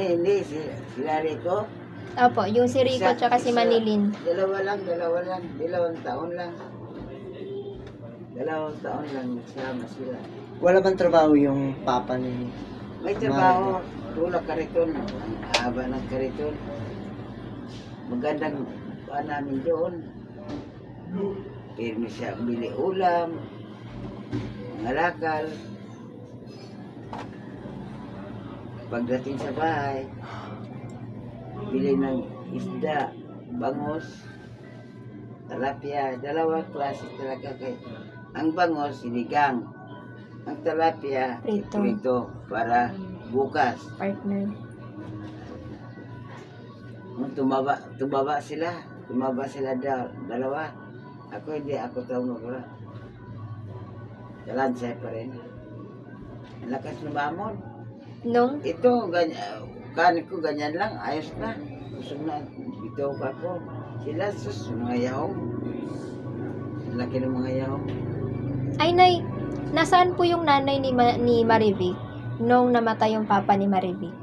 Hindi, sila Rico. Opo, yung si Rico tsaka si Manilin. Dalawa lang. 2 taon lang. 2 taon lang nagsama sila. Wala bang trabaho yung papa ni May trabaho, tulak kariton. Ang haba ng kariton. Magandang namin doon. Pirmi siya bili ulam, mga lakal. Pagdating sa bahay, bili ng isda, bangos, talapia. 2 klase talaga kay. Ang bangos, sinigang. Ang talapia, Prito. prito para bukas. Partner. Nung tumaba sila dalawa. Ako hindi, ako tumaba. Kalansay pa rin. Ang lakas lumamon. Nung? Ito, kanin ko ganyan lang, ayos na. Gusto na, ito ka ko. Sila, sus, mga yahong. Ang laki ng mga yahong. Ay, Nay, nasaan po yung nanay ni Marivic nung namatay yung papa ni Marivic?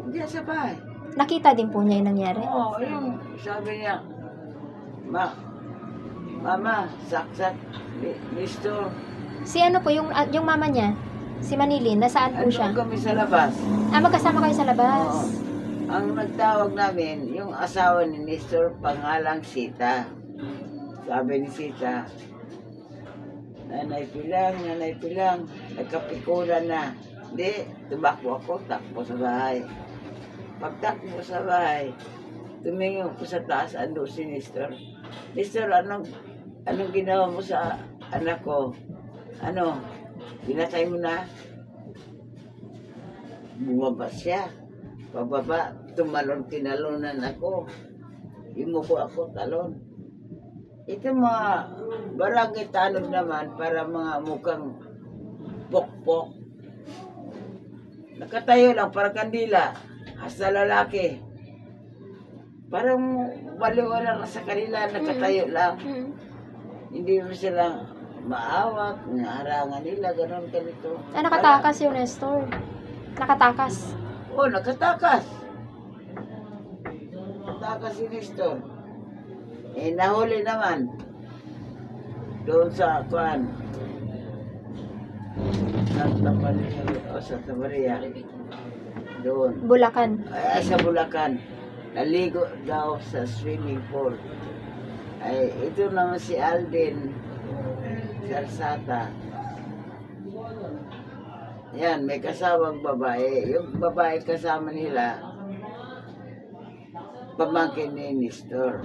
Hindi sa bahay. Nakita din po niya yung nangyari? Oo, yung sabi niya, Mama, saksak, mister. Si ano po, yung mama niya, si Manilin, nasaan po siya? Ano kami sa labas? Magkasama kayo sa labas. Oo. Ang nagtawag namin, yung asawa ni Nestor, pangalang Sita. Sabi ni Sita, nanay pilang, nagkapikulan na. Hindi, tumakbo ako, takbo sa bahay. Pagtakbo sa bahay, tumingin ko sa taas, ando si Nestor. Nestor, anong ginawa mo sa anak ko? Ano, binatay mo na? Bumaba siya. Pababa, tinalunan ako. Imuko ako, talon. Ito mga barangay tanod naman para mga mukhang pokpok. Nakatayo lang, para kandila. Hasta lalaki. Parang baliw lang sa kanila, nakatayo lang. Hindi mo sila maawat, naharangan nila, gano'n ganito. Nakatakas yung Nestor. Nakatakas. Oo, nakatakas. Nakatakas si Nestor. Nahuli naman. Doon sa kuan. Santa Maria. Doon. Bulacan. Sa Bulacan. Naligo daw sa swimming pool. Ay, ito naman si Alden Sarsata. Yan, may kasawang babae. Yung babae kasama nila, pamangkin ni Nestor.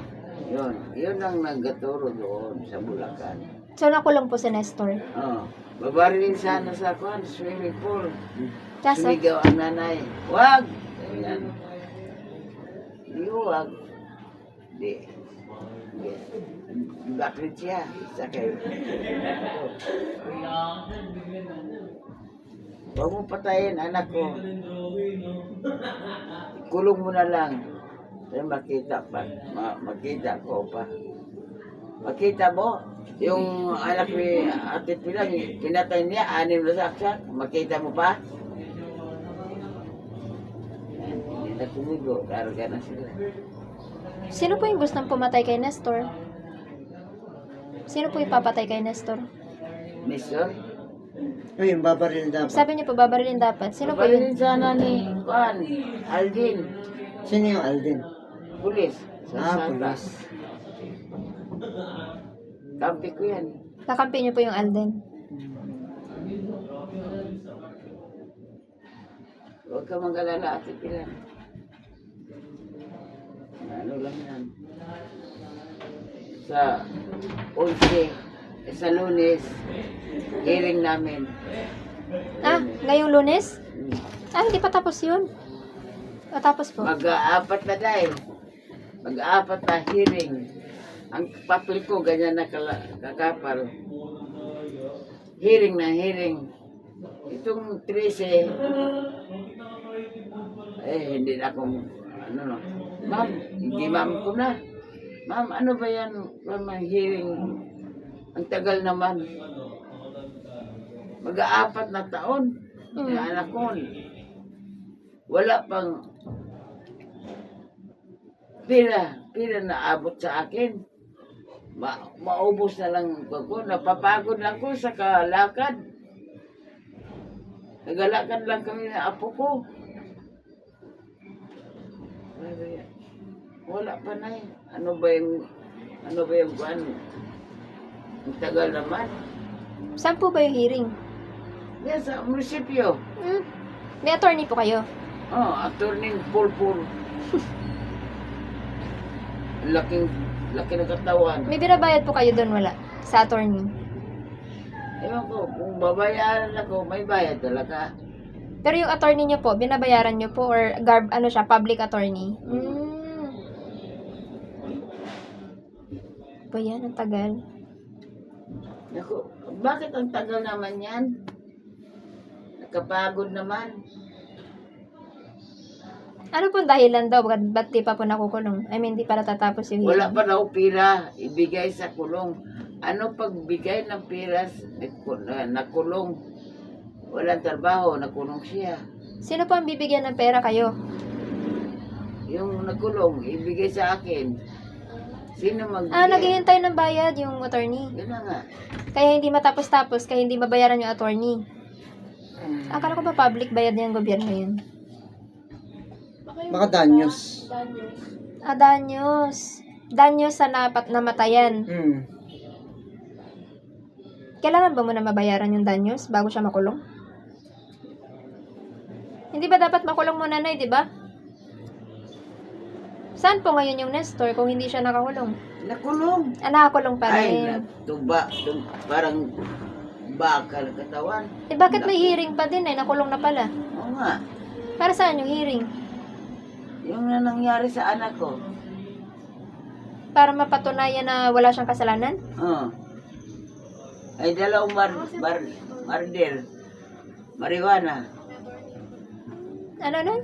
Yun ang naggaturo doon sa Bulacan. So, nakulong po si Nestor. Oh, babarilin sana sa swimming pool. Kaso, Sumigaw ang nanay. Wag! Ayan. Di wag. Di. Bakit siya? Sakay. Huwag mo patayin, anak ko. Kulong mo na lang. Ay, makita pa. Makita ko pa. Makita mo? Yung anak ni Ate Pilang, pinatay niya, 6 na saksak. Makita mo pa? Hindi na tumigo. Karga na sila. sino po yung gustong pumatay kay Nestor? Sino po yung papatay kay Nestor? Nestor? Uy, yung babaril dapat. Sabi niyo po, babarilin dapat. Sino po yun? Babalin sana ni Juan, Aldin, Sino yung Alden? pulis. Sa Santa. Pulis. Kampi ko yan. Kakampi niyo po yung Alden. Huwag ka mag-alala, Ate Pilar. Ano lang yan. Sa 11, sa Lunes, hearing namin. Ngayong Lunes? Hindi pa tapos yun. Tapos po. Mag-aapat na dahil. Mag-aapat na hearing. Ang papel ko, ganyan na kakapal. Hearing na hearing. Itong 13, hindi na akong, ma'am, hindi ma'am ko na. Ma'am, ano ba yan? Ma'am, hearing. Ang tagal naman. Mag-aapat na taon. Yung anak ko, wala pang pira na abot sa akin. Maubos na lang ako. Napapagod lang ko sa kalakad. Nagalakad lang kami na apo ko. Wala pa na eh. Ano ba yung buwan? Ang tagal naman. Saan po ba yung hearing? Yan sa munisipyo. Hmm? May attorney po kayo? Oh, attorney pulpul. Laki na katawan. May binabayad po kayo doon, wala? Sa attorney? Ewan ko, kung babayaran ako, may bayad talaga. Pero yung attorney niyo po, binabayaran niyo po or public attorney? Ba yan, ang tagal. Naku, bakit ang tagal naman yan? Nakapagod naman. Ano pong dahilan daw? Ba't di pa po nakukulong? I mean, di pa natatapos yung Wala hearing? pa daw pira, ibigay sa kulong. Ano pagbigay ng pira nakulong? Walang trabaho, nakulong siya. Sino po ang bibigyan ng pera kayo? Yung nakulong, ibigay sa akin. Sino magbigay? Naghihintay ng bayad yung attorney. Yun na nga. Kaya hindi matapos-tapos, kaya hindi mabayaran yung attorney. Akala ko ba public bayad niya yung gobyerno yun? Baka danyos. Danyos. Danyos sa namatayan. Kailangan ba muna mabayaran yung danyos bago siya makulong? Hindi ba dapat makulong muna, Nay, di ba? Saan po ngayon yung Nestor kung hindi siya nakakulong? Nakulong. Nakakulong pa Ay, rin. parang bakal katawan. Bakit may hearing pa din nakulong na pala? Oo nga. Para saan yung hearing? Yung na nangyari sa anak ko. Para mapatunayan na wala siyang kasalanan? Oh. Ay, dalawang murder. Marijuana. Ano nun?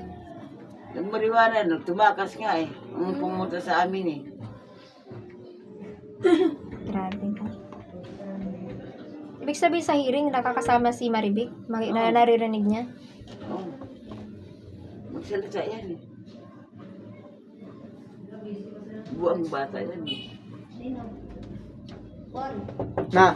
Yung marijuana, tumakas nga eh. Ang pumunta sa amin eh. Grabe ka. Ibig sabihin sa hearing, nakakasama si Marivic? Naririnig niya? Oh. Magsalita yan eh. Buang bata yan eh. Na,